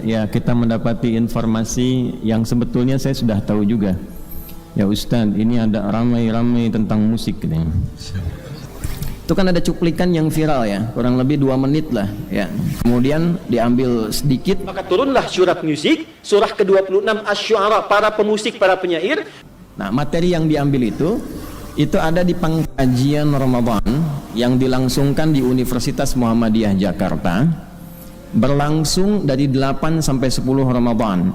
ya kita mendapati informasi yang sebetulnya saya sudah tahu juga. Ya Ustadz, ini ada ramai-ramai tentang musik gitu. Itu kan ada cuplikan yang viral ya, kurang lebih 2 menit lah ya. Kemudian diambil sedikit, maka turunlah surat musik, surah ke-26 Asy-Syu'ara, para pemusik, para penyair. Nah, materi yang diambil itu ada di pengkajian Ramadan yang dilangsungkan di Universitas Muhammadiyah Jakarta, berlangsung dari 8 sampai 10 Ramadan.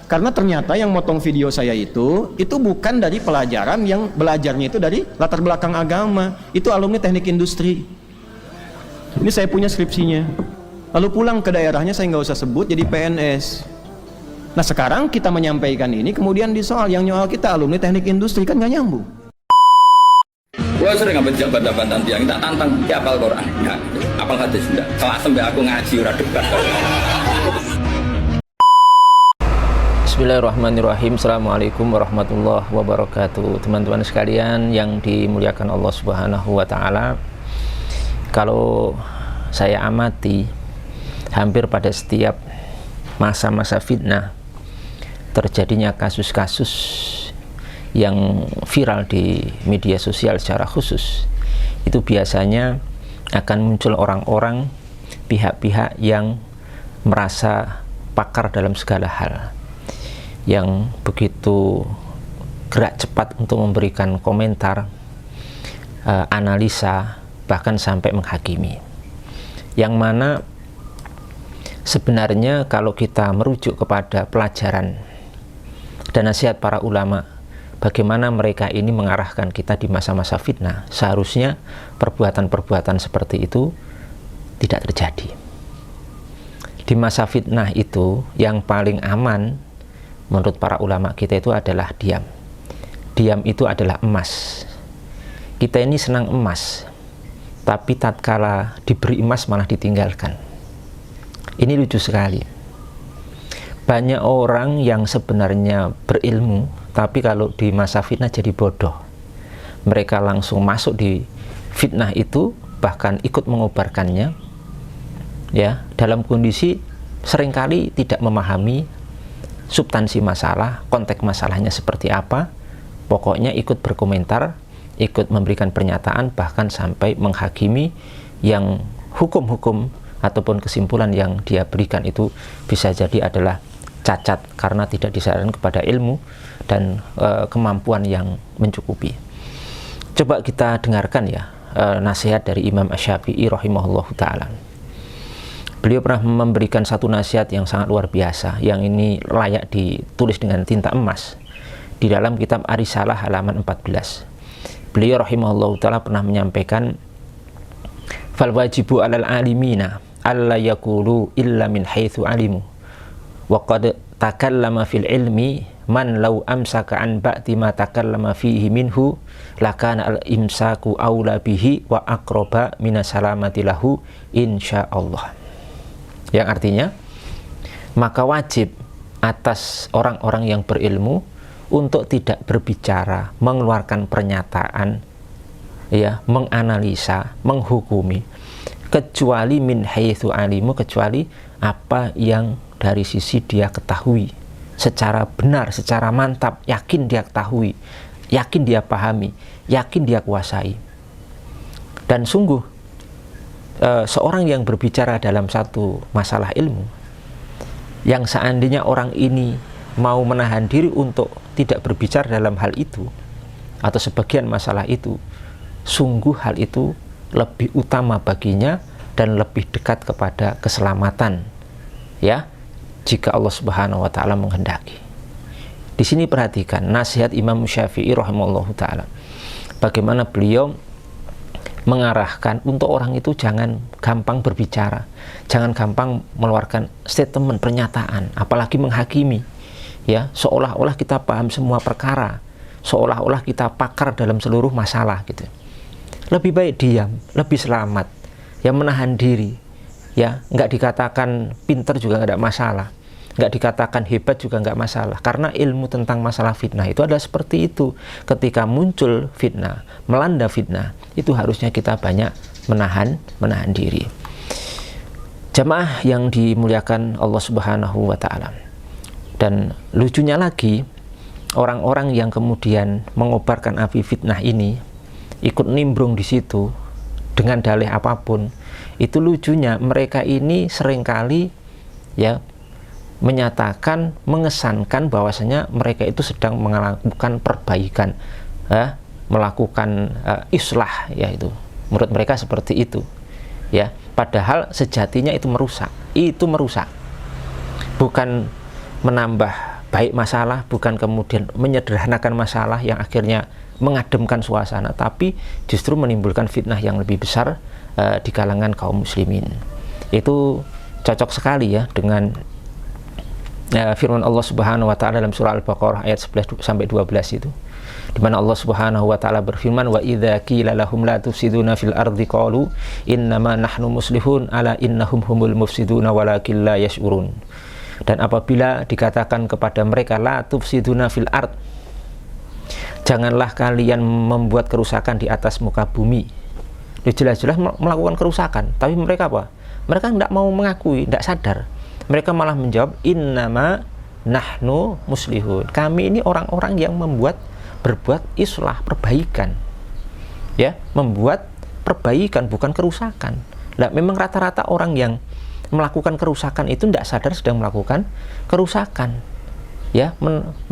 Karena ternyata yang motong video saya itu bukan dari pelajaran yang belajarnya itu dari latar belakang agama, itu alumni teknik industri. Ini saya punya skripsinya. Lalu pulang ke daerahnya, saya nggak usah sebut, jadi PNS. Nah sekarang kita menyampaikan ini, kemudian disoal yang nyoal kita alumni teknik industri, kan nggak nyambung. Gue sering ngambil jabatan tiang, tak tantang dia apal Quran, ya, apal hadis enggak. Kelas sampai aku ngaji ora debat. Bismillahirrahmanirrahim. Assalamualaikum warahmatullahi wabarakatuh. Teman-teman sekalian yang dimuliakan Allah Subhanahu wa Ta'ala, kalau saya amati hampir pada setiap masa-masa fitnah terjadinya kasus-kasus yang viral di media sosial secara khusus, itu biasanya akan muncul orang-orang, pihak-pihak yang merasa pakar dalam segala hal, yang begitu gerak cepat untuk memberikan komentar, analisa, bahkan sampai menghakimi. Yang mana sebenarnya kalau kita merujuk kepada pelajaran dan nasihat para ulama, bagaimana mereka ini mengarahkan kita di masa-masa fitnah, seharusnya perbuatan-perbuatan seperti itu tidak terjadi. Di masa fitnah itu yang paling aman menurut para ulama kita itu adalah diam. Diam itu adalah emas. Kita ini senang emas, tapi tatkala diberi emas malah ditinggalkan. Ini lucu sekali. Banyak orang yang sebenarnya berilmu, tapi kalau di masa fitnah jadi bodoh. Mereka langsung masuk di fitnah itu, bahkan ikut mengobarkannya, ya, dalam kondisi seringkali tidak memahami substansi masalah, konteks masalahnya seperti apa. Pokoknya ikut berkomentar, ikut memberikan pernyataan, bahkan sampai menghakimi yang hukum-hukum ataupun kesimpulan yang dia berikan itu bisa jadi adalah cacat karena tidak disadarkan kepada ilmu dan kemampuan yang mencukupi. Coba kita dengarkan ya nasihat dari Imam Asy-Syafi'i rahimahullahu ta'ala. Beliau pernah memberikan satu nasihat yang sangat luar biasa, yang ini layak ditulis dengan tinta emas di dalam kitab Ar-Risalah halaman 14. Beliau rahimahullahu ta'ala pernah menyampaikan, fal wajibu alal alimina alla yaqulu illa min haitsu alimu wa qad takallama fil ilmi man law amsaka an ba'di ma takallama fihi minhu lakana al imsaku aula bihi wa aqraba minas salamati lahu insyaallah. Yang artinya, maka wajib atas orang-orang yang berilmu untuk tidak berbicara, mengeluarkan pernyataan, ya, menganalisa, menghukumi, kecuali min haitsu alimu, kecuali apa yang dari sisi dia ketahui secara benar, secara mantap, yakin dia ketahui, yakin dia pahami, yakin dia kuasai. Dan sungguh seorang yang berbicara dalam satu masalah ilmu, yang seandainya orang ini mau menahan diri untuk tidak berbicara dalam hal itu atau sebagian masalah itu, sungguh hal itu lebih utama baginya dan lebih dekat kepada keselamatan, ya, jika Allah Subhanahu wa ta'ala menghendaki. Di sini perhatikan nasihat Imam Syafi'i rahimahullahu ta'ala, bagaimana beliau mengarahkan untuk orang itu jangan gampang berbicara, jangan gampang mengeluarkan statement, pernyataan, apalagi menghakimi, ya, seolah-olah kita paham semua perkara, seolah-olah kita pakar dalam seluruh masalah gitu. Lebih baik diam, lebih selamat, ya, menahan diri, ya, nggak dikatakan pinter juga nggak ada masalah, nggak dikatakan hebat juga nggak masalah, karena ilmu tentang masalah fitnah itu adalah seperti itu. Ketika muncul fitnah, melanda fitnah, itu harusnya kita banyak menahan diri. Jamaah yang dimuliakan Allah Subhanahu wa Ta'ala, dan lucunya lagi, orang-orang yang kemudian mengobarkan api fitnah ini ikut nimbrung di situ dengan dalih apapun, itu lucunya mereka ini seringkali ya menyatakan, mengesankan bahwasanya mereka itu sedang melakukan perbaikan, melakukan islah, yaitu menurut mereka seperti itu ya. Padahal sejatinya itu merusak, bukan menambah baik masalah, bukan kemudian menyederhanakan masalah yang akhirnya mengademkan suasana, tapi justru menimbulkan fitnah yang lebih besar di kalangan kaum muslimin. Itu cocok sekali ya dengan firman Allah Subhanahu wa Ta'ala dalam surah Al-Baqarah ayat 11 sampai 12 itu, di mana Allah Subhanahu wa Ta'ala berfirman, wa idza qila lahum la tufsiduna fil ardi qalu innama nahnu muslihun ala innahum humul mufsiduna walakin la yash'urun. Dan apabila dikatakan kepada mereka la tufsiduna fil ard, janganlah kalian membuat kerusakan di atas muka bumi, jelas-jelas melakukan kerusakan, tapi mereka apa? Mereka tidak mau mengakui, tidak sadar. Mereka malah menjawab innama nahnu muslihun, kami ini orang-orang yang berbuat islah, perbaikan ya, membuat perbaikan bukan kerusakan. Nah, memang rata-rata orang yang melakukan kerusakan itu tidak sadar sedang melakukan kerusakan ya,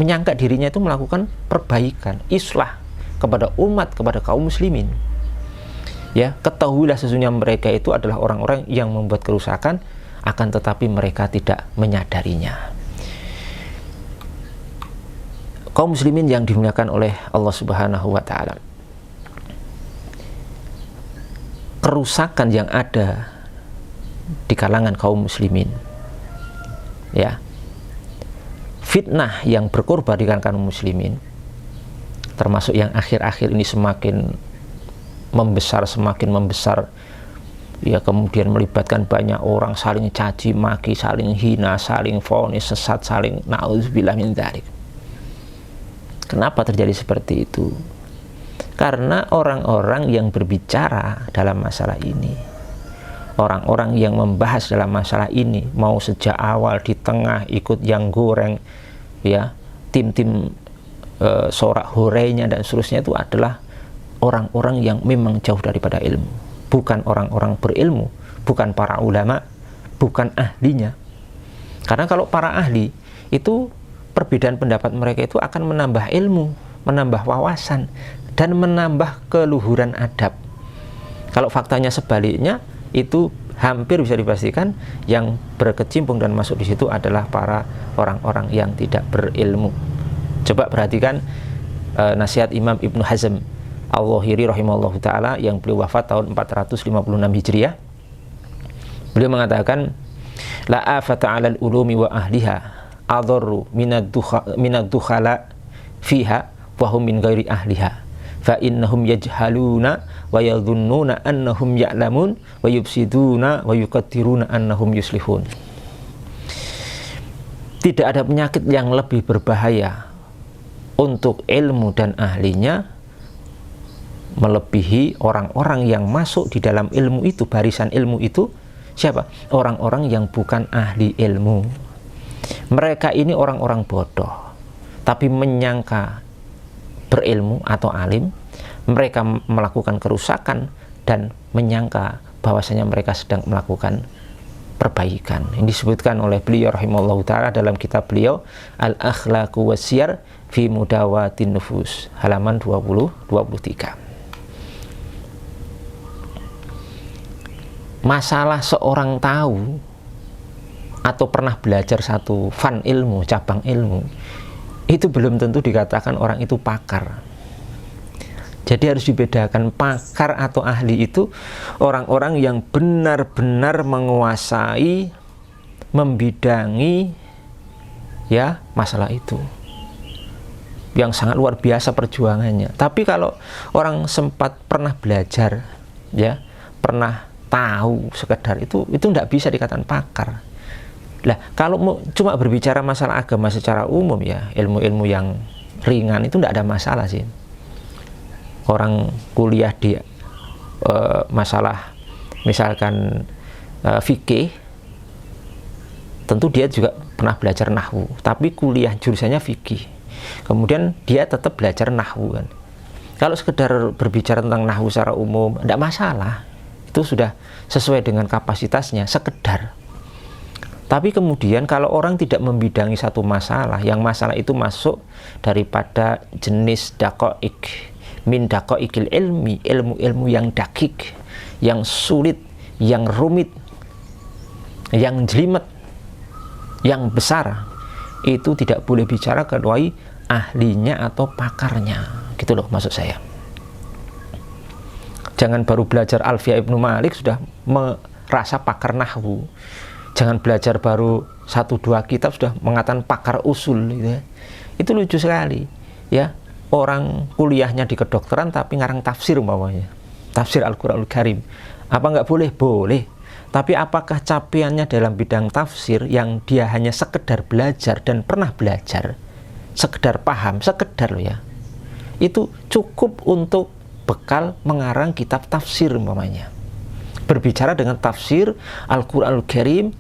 menyangka dirinya itu melakukan perbaikan, islah kepada umat, kepada kaum muslimin ya. Ketahuilah sesungguhnya mereka itu adalah orang-orang yang membuat kerusakan, akan tetapi mereka tidak menyadarinya. Kaum muslimin yang dimuliakan oleh Allah Subhanahu wa Ta'ala, kerusakan yang ada di kalangan kaum muslimin ya, fitnah yang berkorban di kalangan kaum muslimin, termasuk yang akhir-akhir ini semakin membesar ya, kemudian melibatkan banyak orang, saling caci maki, saling hina, saling vonis sesat, saling na'udzubillah min dzalik. Kenapa terjadi seperti itu? Karena orang-orang yang berbicara dalam masalah ini, orang-orang yang membahas dalam masalah ini, mau sejak awal, di tengah, ikut yang goreng ya, tim-tim sorak horenya dan seterusnya, itu adalah orang-orang yang memang jauh daripada ilmu, bukan orang-orang berilmu, bukan para ulama, bukan ahlinya. Karena kalau para ahli itu, perbedaan pendapat mereka itu akan menambah ilmu, menambah wawasan, dan menambah keluhuran adab. Kalau faktanya sebaliknya, itu hampir bisa dipastikan yang berkecimpung dan masuk di situ adalah para orang-orang yang tidak berilmu. Coba perhatikan nasihat Imam Ibnu Hazm Al-Zahiri rahimahullahu ta'ala yang beliau wafat tahun 456 Hijriah. Beliau mengatakan, la afata 'alal ulumi wa ahliha adharru minad dukhala fiha wa hum min ghairi ahliha fa innahum yajhaluna wa yadhunnuna annahum ya'lamun wa yufsiduna wa yuqaddiruna annahum yuslihun. Tidak ada penyakit yang lebih berbahaya untuk ilmu dan ahlinya melebihi orang-orang yang masuk di dalam ilmu itu, barisan ilmu itu. Siapa? Orang-orang yang bukan ahli ilmu. Mereka ini orang-orang bodoh, tapi menyangka berilmu atau alim. Mereka melakukan kerusakan dan menyangka bahwasanya mereka sedang melakukan perbaikan. Ini disebutkan oleh beliau rahimahullahu ta'ala dalam kitab beliau Al-Akhlaqu Wasyar fi Mudawatin Nufus, halaman 20-23. Masalah seorang tahu atau pernah belajar satu fan ilmu, cabang ilmu, itu belum tentu dikatakan orang itu pakar. Jadi harus dibedakan, pakar atau ahli itu orang-orang yang benar-benar menguasai, membidangi ya masalah itu, yang sangat luar biasa perjuangannya. Tapi kalau orang sempat pernah belajar ya, pernah tahu sekedar itu tidak bisa dikatakan pakar. Lah, kalau cuma berbicara masalah agama secara umum ya, ilmu-ilmu yang ringan itu tidak ada masalah sih. Orang kuliah di masalah misalkan fikih tentu dia juga pernah belajar nahwu, tapi kuliah jurusannya fikih. Kemudian dia tetap belajar nahwu kan. Kalau sekedar berbicara tentang nahwu secara umum, tidak masalah. Itu sudah sesuai dengan kapasitasnya, sekedar. Tapi kemudian kalau orang tidak membidangi satu masalah, yang masalah itu masuk daripada jenis daqa'iq, min daqa'iqil ilmi, ilmu-ilmu yang dakik, yang sulit, yang rumit, yang jelimet, yang besar, itu tidak boleh bicara kecuali ahlinya atau pakarnya, gitu loh maksud saya. Jangan baru belajar Alfiyah Ibnu Malik sudah merasa pakar nahwu. Jangan belajar baru 1-2 kitab sudah mengatakan pakar usul, gitu ya. Itu lucu sekali, ya. Orang kuliahnya di kedokteran tapi ngarang tafsir umpamanya, tafsir Al-Qur'anul Karim. Apa nggak boleh? Boleh. Tapi apakah capaiannya dalam bidang tafsir yang dia hanya sekedar belajar dan pernah belajar, sekedar paham, sekedar loh ya, itu cukup untuk bekal mengarang kitab tafsir umpamanya. Berbicara dengan tafsir Al-Qur'anul Karim,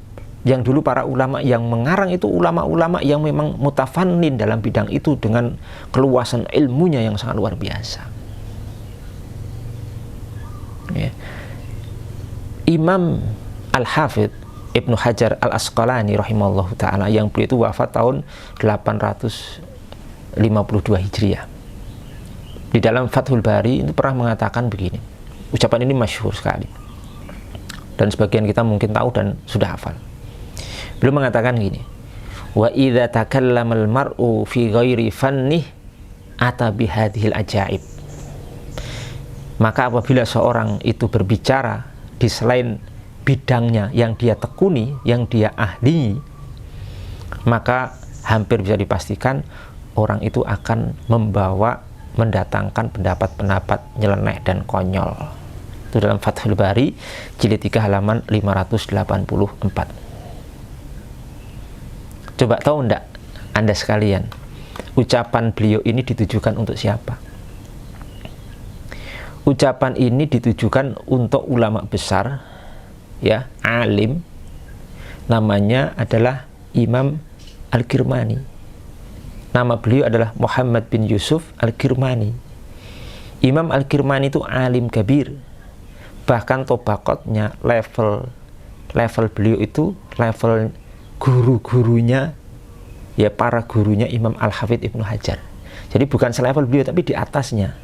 yang dulu para ulama yang mengarang itu ulama-ulama yang memang mutafannin dalam bidang itu dengan keluasan ilmunya yang sangat luar biasa. Ya. Imam Al-Hafidh Ibnu Hajar Al-Asqalani rahimahullah ta'ala, yang beliau itu wafat tahun 852 Hijriah. Di dalam Fathul Bari itu pernah mengatakan begini, ucapan ini masyhur sekali dan sebagian kita mungkin tahu dan sudah hafal. Beliau mengatakan gini, wa idza takallamal mar'u fi ghairi fannih ata bihadhil ajaib. Maka apabila seorang itu berbicara di selain bidangnya yang dia tekuni, yang dia ahli, maka hampir bisa dipastikan orang itu akan mendatangkan pendapat-pendapat nyeleneh dan konyol. Itu dalam Fathul Bari jilid 3 halaman 584. Coba tahu enggak Anda sekalian, ucapan beliau ini ditujukan untuk siapa? Ucapan ini ditujukan untuk ulama besar, ya, alim, namanya adalah Imam Al-Kirmani. Nama beliau adalah Muhammad bin Yusuf Al-Kirmani. Imam Al-Kirmani itu alim kabir. Bahkan tobaqotnya, level beliau itu level guru-gurunya, ya, para gurunya Imam Al-Hafidh Ibnu Hajar. Jadi bukan selevel beliau tapi di atasnya.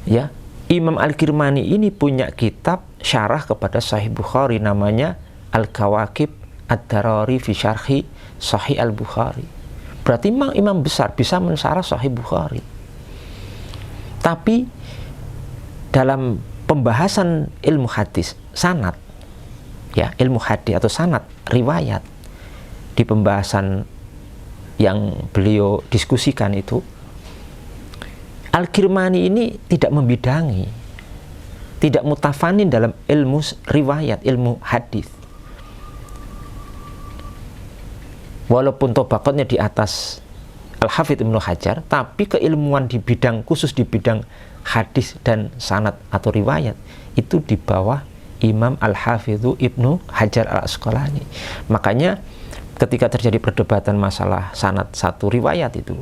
Ya, Imam Al-Kirmani ini punya kitab syarah kepada Sahih Bukhari namanya Al-Kawakib Ad-Darari fi Syarhi Sahih Al-Bukhari. Berarti memang imam besar bisa mensyarah Sahih Bukhari. Tapi dalam pembahasan ilmu hadis sanad, ya, ilmu hadis atau sanad riwayat, di pembahasan yang beliau diskusikan itu, Al-Kirmani ini tidak membidangi, tidak mutafanin dalam ilmu riwayat, ilmu hadis. Walaupun tobaqotnya di atas Al-Hafidh Ibnu Hajar, tapi keilmuan di bidang khusus di bidang hadis dan sanad atau riwayat itu di bawah Imam Al-Hafidhu Ibnu Hajar Al-Asqalani. Makanya ketika terjadi perdebatan masalah sanad satu riwayat itu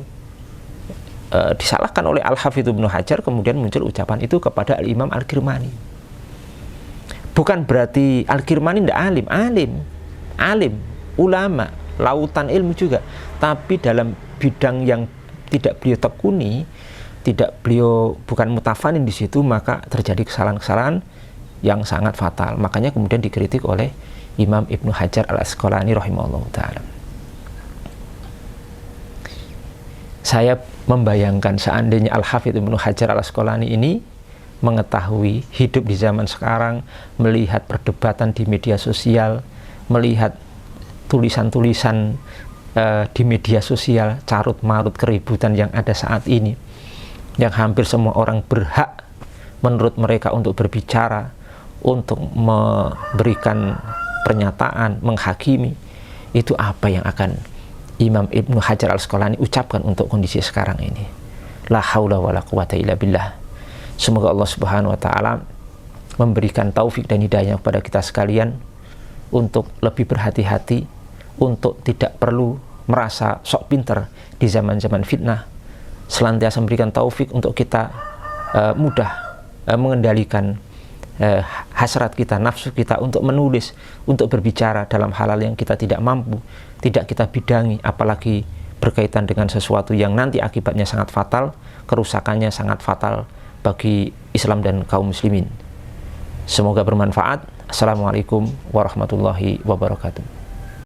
disalahkan oleh Al-Hafidhu Ibnu Hajar, kemudian muncul ucapan itu kepada Imam Al-Kirmani. Bukan berarti Al-Kirmani tidak alim, ulama, lautan ilmu juga, tapi dalam bidang yang tidak beliau tekuni, bukan mutafanin di situ, maka terjadi kesalahan-kesalahan yang sangat fatal. Makanya kemudian dikritik oleh Imam Ibnu Hajar Al-Asqalani rahimahullah ta'ala. Saya membayangkan seandainya Al-Hafidh Ibnu Hajar Al-Asqalani ini mengetahui hidup di zaman sekarang, melihat perdebatan di media sosial, melihat tulisan-tulisan di media sosial, carut marut keributan yang ada saat ini, yang hampir semua orang berhak menurut mereka untuk berbicara, untuk memberikan pernyataan, menghakimi, itu apa yang akan Imam Ibnu Hajar Al-Asqalani ucapkan untuk kondisi sekarang ini? La haula wala quwata illa billah. Semoga Allah Subhanahu wa taala memberikan taufik dan hidayah kepada kita sekalian untuk lebih berhati-hati untuk tidak perlu merasa sok pinter di zaman-zaman fitnah, senantiasa memberikan taufik untuk kita mudah mengendalikan hasrat kita, nafsu kita untuk menulis, untuk berbicara dalam hal-hal yang kita tidak mampu, tidak kita bidangi, apalagi berkaitan dengan sesuatu yang nanti akibatnya sangat fatal, kerusakannya sangat fatal bagi Islam dan kaum muslimin. Semoga bermanfaat. Assalamualaikum warahmatullahi wabarakatuh.